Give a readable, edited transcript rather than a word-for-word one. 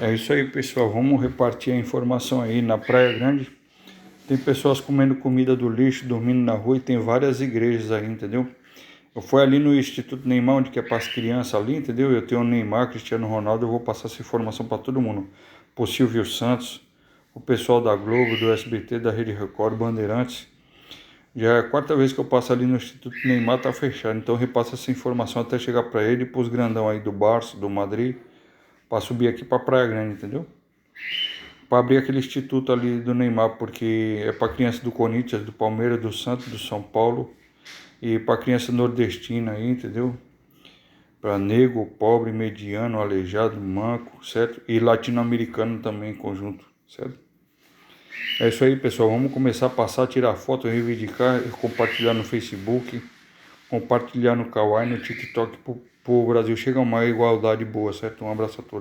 É isso aí, pessoal. Vamos repartir a informação aí. Na Praia Grande tem pessoas comendo comida do lixo, dormindo na rua e tem várias igrejas aí, entendeu? Eu fui ali no Instituto Neymar, onde que é para as crianças ali, entendeu? Eu tenho o Neymar, Cristiano Ronaldo, eu vou passar essa informação para todo mundo. Pro Silvio Santos, o pessoal da Globo, do SBT, da Rede Record, Bandeirantes. Já é a quarta vez que eu passo ali no Instituto Neymar, tá fechado. Então eu repasso essa informação até chegar para ele e pros grandão aí do Barça, do Madrid, para subir aqui para Praia Grande, entendeu? Para abrir aquele instituto ali do Neymar, porque é para criança do Corinthians, do Palmeiras, do Santos, do São Paulo e para criança nordestina aí, entendeu? Para negro, pobre, mediano, aleijado, manco, certo? E latino-americano também em conjunto, certo? É isso aí, pessoal. Vamos começar a passar, tirar foto, reivindicar, compartilhar no Facebook, compartilhar no Kawaii, no TikTok, pro Brasil chegar a uma igualdade boa, certo? Um abraço a todos.